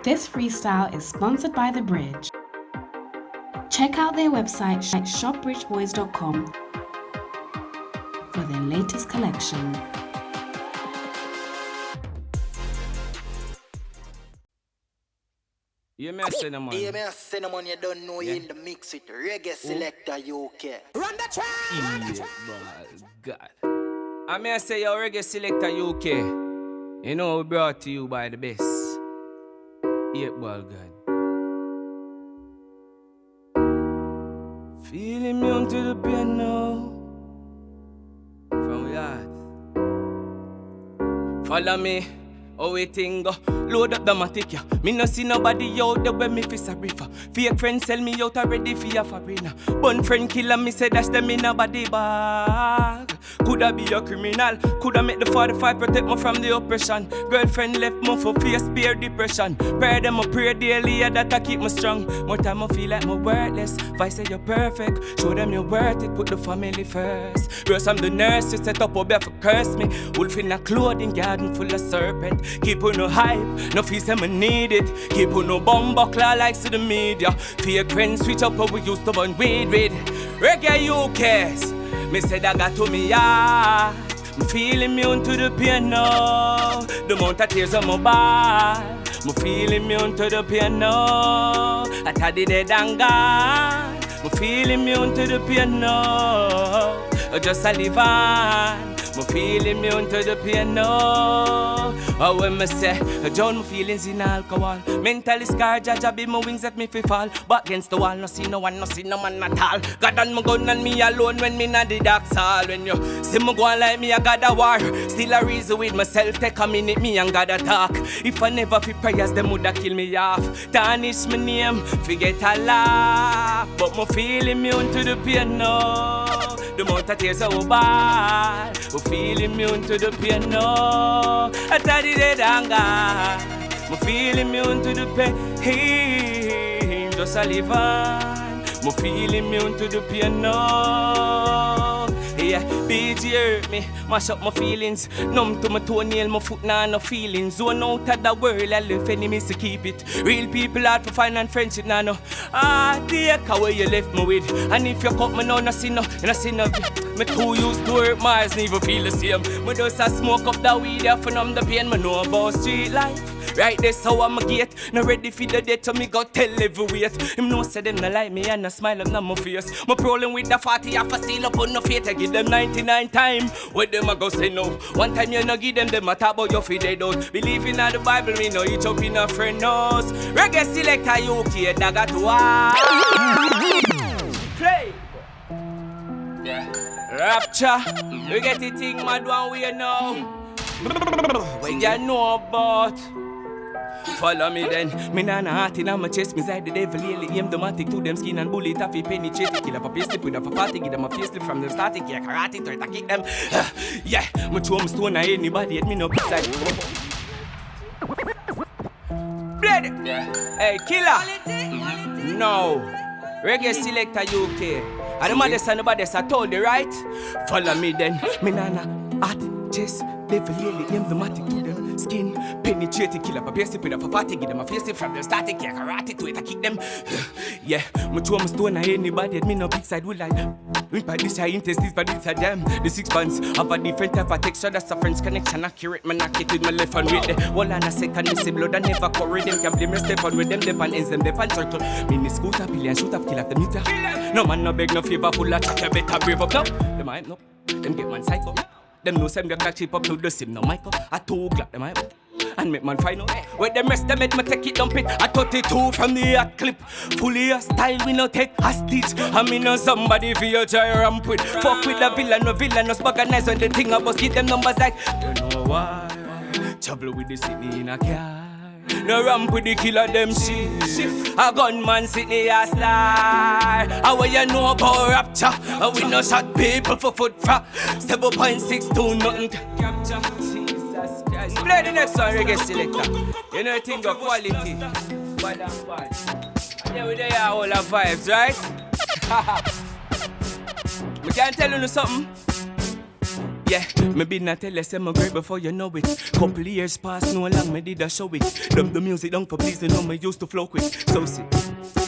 This freestyle is sponsored by The Bridge. Check out their website at shopbridgeboys.com for their latest collection. You may say no man. You may say no man, you don't know you in the mix with Reggae Selecta UK. Run the track! Yeah, Ball Gad. I may say your Reggae Selecta UK. You know we brought to you by the best. Yeah, Ball Gad. Feel immune to the pain now. From we heart. Follow me. Oh, we think go load up the matic, yeah. Me no see nobody out there when me fist a briefer. Fake friends sell me out already for your farina. Bun friend killer me say dash them in a body bag. Coulda be a criminal, coulda make the 45 protect me from the oppression. Girlfriend left me for fear, spare depression. Pray them I pray daily, yeah, that I keep me strong. More time I feel like me worthless. If I say you're perfect, show them you're worth it. Put the family first. Rose I'm the nurse, you set up a bed for curse me. Wolf in a clothing garden full of serpent. Keep on no hype, no feel say me need it. Keep on no bomb buckler like to the media. Fake friends switch up how we used to burn weed with. Reggae UK's, me say that got to me heart. Me feel immune to the pain now. The amount of tears on my body. Me feel immune to the pain now. I thought the dead and gone. Me feel immune to the pain now. Just a live on. Me feel immune to the pain now. Oh, when me say, I drown my feelings in alcohol. Mentally scarred, Jahshii be my wings that me fi fall. Back against the wall, no see no one, no see no man at all. God on my gun and me alone when me not the dark hall. When you see me go on like me, I got a war. Still a reason with myself, take a minute, me and God a talk. If I never fi prayers, them woulda kill me off. Tarnish my name, forget a laugh. But me feel immune to the pain now. The amount of tears so bad. Me feel immune to the pain now. I thought it dead and gone. Me feel immune to the pain. Just a live on. Me feel immune to the pain now. Yeah, BG hurt me, mash up my feelings. Numb to my toenail, my foot nah no feelings. Zone out of the world, I live enemies to keep it. Real people hard to find and friendship nah no. Take away you left me with. And if you cut me now, no see no, no see no. Me too used to hurt Mars, never feel the same. Me just a smoke up the weed, yeah, for numb the pain. Me know about street life. Right there, so I'm a gate. Not ready for the death, so me go tell every weight. Him know say them not like me and a smile up on my face. My problem with the 40, half a seal up on no fate. I give them 99 times. What them a go say no? One time you no give them a talk about your feet they don't. Believe in the Bible, me know each up in a friend knows. Reggae Selecta UK, dagger to war. Play. Yeah. Rapture. We get the thing mad one way now. What you know about? Follow me then, me nana heart in my chest. Me side the devil, lately aim the matic to them skin and bullet taffy penetrate. Kill up a pastry with a party, give them a facelift from the starting. Yeah, karate, try to kick them. Yeah, me throw me stone at anybody, at me no big side. Blood! Yeah. Hey, killer! No. Reggae Selecta UK. And the maddest and the baddest, I told you, right? Follow me then, me nana heart, chest. Devil, lately aim the matic to them skin. Penetrate, kill up a basic with a party, give them a face from the static, yeah, karate to it, I kick them. Yeah, me throw my stone at anybody, me no big side will like. We by this high intest, this but it's a damn. The 6 bands have a different type of texture, that's a French connection, accurate, man, I kick with my left hand with the wall and a second, me say blood and never correct them, can blame me step on with them, the pan ends them, the pan circle. Mini scooter, pillion, shoot up, kill up the meter. No man, no beg, no favor, full of chat, you better brave up, no. Them I no, them get man psycho. Them know some get catch up to the sim, no Michael. I 2 o'clock them I and make man final. With them rest them make me take it dump it. I 32 from the hot clip. Fully a style we no take hostage. I mean no somebody for your try ramp with. Fuck with the villain, no villain, no organize when the thing I bust get them numbers like. You know why? Trouble with the city in a car. No ramp with the killer them shit. A gunman sitting a slide. How will you know about rapture? We no shot people for foot fra 7.62 nothing capture. Jesus Christ. Play the next one, Reggae Selecta. You know think of quality. Bad and bad. And then we there all the vibes, right? We can tell you something. Yeah, me be not tell you say me great before you know it. Couple years past, no long me did a show it. Dump the music down for please, you know me used to flow quick. So sick.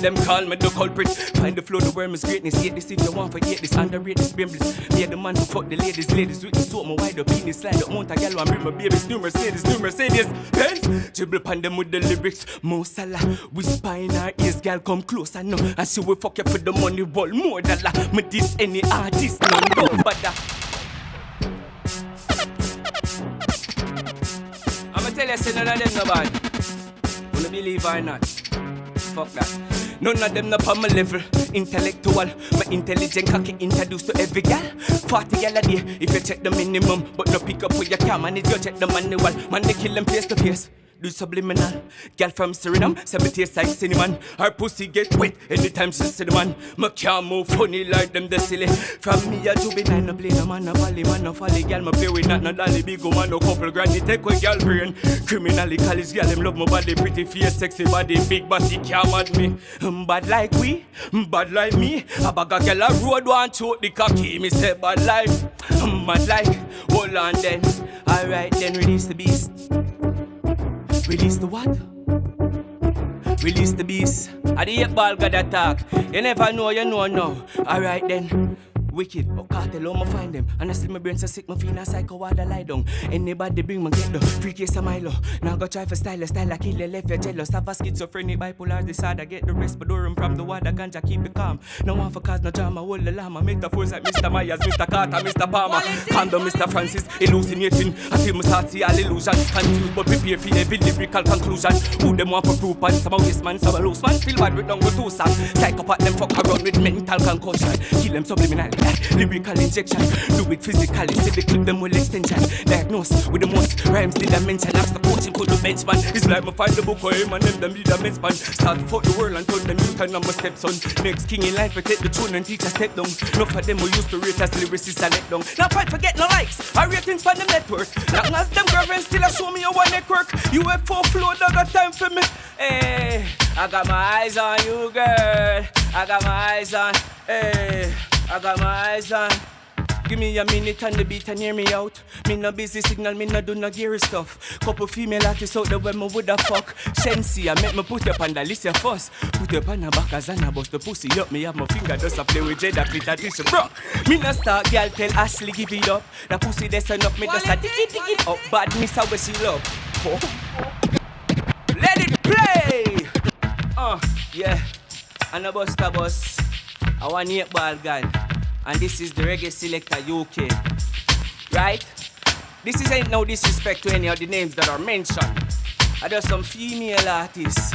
Them call me the culprit. Find the flow, the worm is greatness. Hate this if you want for hate this. Underrate this brimless. Me the man who fuck the ladies. Ladies with me so my wide up penis. Slide up mount a gal and bring my babies. New Mercedes. Pens. Dribble upon them with the lyrics. Mo Salah. Whisper in her ears. Gal come close I know. And she will fuck you for the money. Roll more dollar. Me this any artist. No bother. I'ma tell you, say none of them no bad. Wanna believe or not? Fuck that. None of them not on my level. Intellectual, my intelligent cocky introduced to every gal. 40 gal a day, if you check the minimum. But no pick up with your cam and you check the manual. Man, they kill them face to face. Do subliminal. Girl from Suriname, say me taste like cinnamon. Her pussy get wet anytime she see the man. Me can't move funny like them the silly. From me a juvenile, no play no man, no volley, man, no folly. Girl, me play with not no dolly, big man, no couple granny. Take with girl brain. Criminally college girl, them love my body, pretty face, sexy body, big body can't mad me. Bad like we, bad like me. A bag of girl a road one choke the cocky. Me say bad like, mad like. Hold on then, alright then release the beast. Release the what? Release the beast. I the Ball Gad attack. You never know, you know now. Alright then. Wicked, but cartel, how me find them? And I still my brain so sick, my feel a psycho, why lie down. Anybody bring me get the free case of Milo. Now go try for style I kill you, left you jealous. Have a schizophrenic, bipolar, disorder. Get the respidorum from the water, ganja, keep it calm. No one for cause no drama, hold the llama. Metaphors like Mr. Myers, Mr. Carter, Mr. Palmer. Calm down, Mr. Francis, hallucinating. Until me start see all illusions. Confused, but prepare for every lyrical conclusion. Who them want for proof, and some a waste man, some a loose man. Feel bad with down with two songs. Psychopath them fuck around with mental concussion. Kill them subliminally. Lyrical injection, do it physically. Say the clip them with extension. Diagnose with the most rhymes did I mention. Ask the coaching for the bench man. It's like me find the book for him and them need a men's man. Start to fuck the world and turn them youth and I'm a stepson. Next king in line for take the tune and teach a step down. Enough of them who used to rate as lyricists and let down. Now fight for get no likes, I ratings for the network. Long as them girlfriends still a show me a one network. UFO flow, don't got time for me. Hey, I got my eyes on you, girl. I got my eyes on, hey. I got my eyes on. Give me a minute on the beat and hear me out. Me no busy signal, me no do no geary stuff. Couple female artists out there when me woulda fuck. Shensi, I make me put up on the list of first. Put up on the back as I bust the pussy up. Me have my finger just a play with Jada, fit a dish bro. Me no start, girl tell Ashley give it up. The pussy that's enough, me just a dig it up. Bad miss how she love. Oh. Let it play. Yeah. And a Busta bus. I want 8 Ball Gad, and this is the Reggae Selecta UK. Right? This is ain't no disrespect to any of the names that are mentioned. I just some female artists.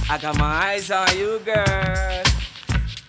I got my eyes on you, girl.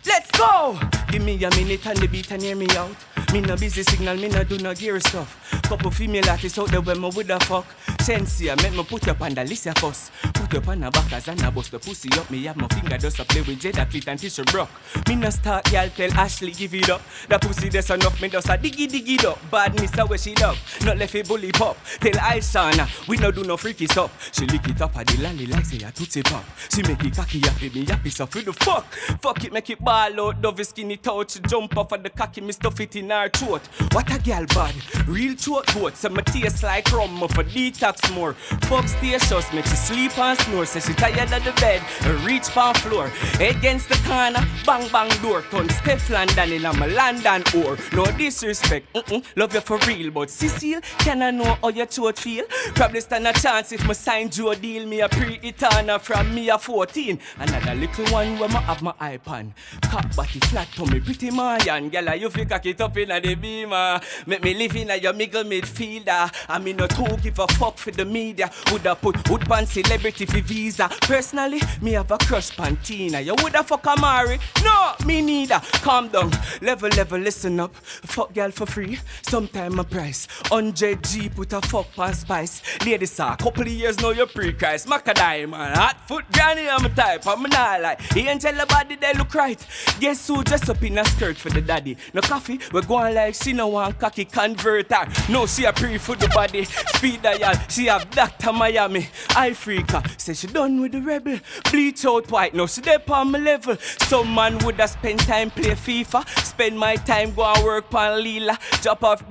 Let's go! Give me a minute on the beat and hear me out. Me no busy signal, me no do no gear stuff. Couple female artists out there when me woulda fuck. Shensi, I make me put up on the list of us. Put up on the back as I bust the pussy up. Me have my finger just a play with Jada, clit and tissue broke. Me no start, y'all tell Ashley give it up. The pussy that's enough, me just a diggy it up. Bad miss where she love, not left a bully pop. Tell Aishana, we no do no freaky stuff. She lick it up at the lolly like say a tootsie pop. She make it cocky happy, me happy so for the fuck. Fuck it, make it ball out, dovey skinny touch. Jump off of the cocky, me stuff it in her throat. What a girl bad, real throat goat. So my taste like rum, for detox more. Fuck stacious, make she sleep and snore. Say she tired of the bed, reach pan floor. Against the corner, bang bang door. Turn Steph London in a my London or. No disrespect, love you for real. But Cecile, can I know how your throat feel? Probably stand a chance if my sign Joe deal. Me a pre-eternal from me a 14. Another little one where I have my iPad. Cock body flat to me pretty Mayan. Girl, you feel cock it up in a the beamer. Make me live in a your middle midfielder. I mean no talk give a fuck for the media. Woulda put hood pan celebrity for visa. Personally, me have a crush Pantina. You woulda fuck a Mari? No, me neither. Calm down, level, listen up. Fuck girl for free, sometime a price. 100G put a fuck pan spice. Ladies a couple of years now you pre-Christ. Macadai man, hot foot granny I'm a type. I'm not like angel body they look right. Guess who dress up in a skirt for the daddy? No coffee, we going like she no want cocky converter. No, she a pre for the body. Speed dial, she have Dr. Miami. I freaker, say she done with the rebel. Bleach out white, no she dey on my level. Some man woulda spend time play FIFA. Spend my time go and work pan Lila. Drop off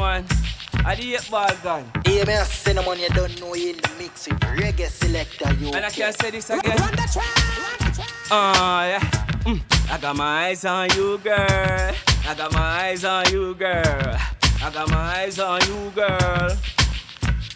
man. I the 8 Ball Gad. Hey, me a cinnamon, you don't know you in the mix with Reggae Selecta UK. And I can't say this again. Yeah. I got my eyes on you, girl. I got my eyes on you, girl. I got my eyes on you, girl.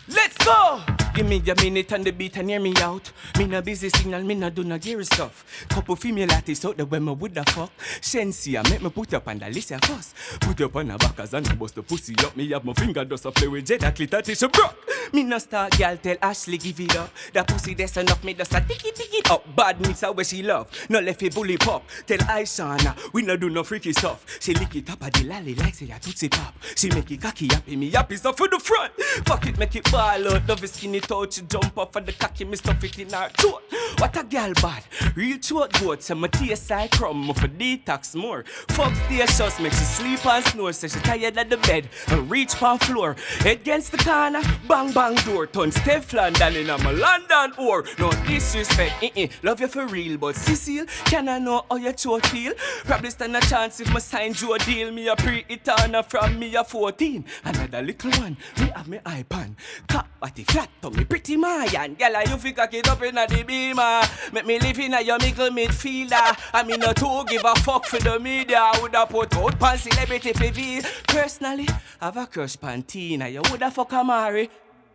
Let's go! Give me a minute on the beat and hear me out. Me no busy signal, me no do no gear stuff. Couple female artists out there when me woulda fuck. Shensi, I make me put up on the list and first. Put up on the backers and I bust the pussy up. Me have my finger just a play with Jada clit tissue broke. Me no star girl tell Ashley give it up. The pussy that's enough me just a tick it up. Bad mix out where she love. No left it bully pop. Tell Aishana, we no do no freaky stuff. She lick it up at the lolly like say a tootsie pop. She make it cocky happy, me happy stuff for the front. Fuck it, make it ball out. Love is skinny touch, she jump off of the cocky, me stuff it in her throat. What a girl bad, real throat goat. So my taste like crumb, for detox more. Fuck stations, make she sleep and snore. Say she tired of the bed and reach pan floor. Head against the corner, bang bang door. Turn Stefan down in my London or no disrespect. Love you for real, but Cecile, can I know how your throat feel? Probably stand a chance if my sign you a deal. Me a pre-eternal from me a 14. Another little one, me have me iPad. Cop at the flat to me pretty Mayan. Girl, you fi cock it up inna the beamer. Make me live inna your middle midfielder. I mean no to give a fuck for the media. Woulda put out pan celebrity for V. Personally, have a crush pan Tina. You woulda fuck a Mari.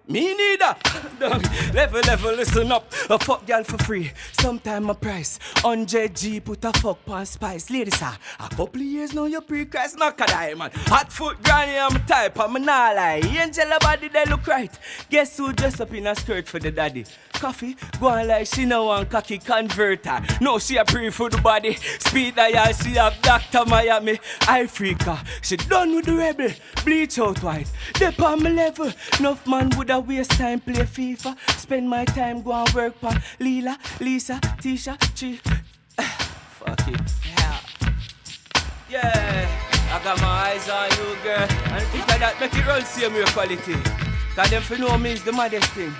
Me neither. level, listen up. A fuck girl for free. Sometime a price. 100G put a fuck pan spice. Ladies, a couple of years now you pre-Christ Macadai, man. Hot foot granny, I'm type, I'm not lie. Angel body, they look right. Guess who dress up in a skirt for the daddy? Coffee, go on like she no one cocky converter. No, she a pre for the body. Speed dial, she have Dr. Miami. Africa, she done with the rebel. Bleach out white. They on my level. Enough man woulda waste time play FIFA. Spend my time go and work pa Lila, Lisa, Tisha, Chi. Fuck it. Yeah, I got my eyes on you, girl. And think like that make it run same your quality. Cause them for know me is the maddest thing.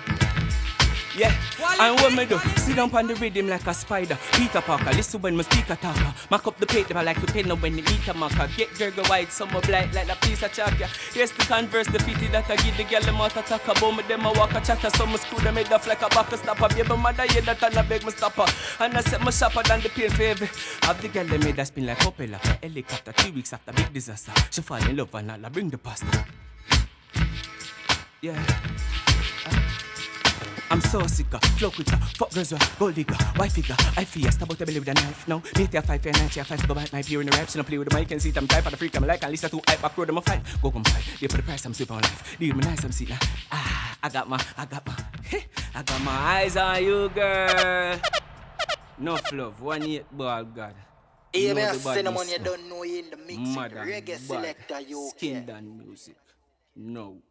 Yeah, and what me do? Sit down on the rhythm like a spider. Peter Parker, listen when my speaker talker. Mark up the paper like a pen when the meter marker. Get Gerger white, summer blight like a piece of chalk. Here's the converse, the fitty that I give the girl them out attack. A bomb them a walk a chatter. Some screw them head off like a back a stopper. Baby mother hear that and I beg me stopper. And I set my shopper than the pain favor. Have the girl them made that spin like propeller. For helicopter 3 weeks after big disaster. She fall in love and I'll bring the pasta. Yeah. I'm so sick of flow quicker, fuck girls with gold digger, white figure, I fear, stab out the belly with a knife now. Mate a 5 and 9, she a 5 to go back knife here in the rap, she don't play with the mic and see I'm type of the freak, I'm like, and listen to hype, back road, I'm a fight, go come fight, yeah for the price, I'm super on life, deal me nice, I'm sweet now, I got my eyes on you, girl. Enough love, 1-8 Ball Gad. Hey, me a cinnamon, you don't know you in the mix with Madam Reggae Ball, Selecta UK. Skin down music, no.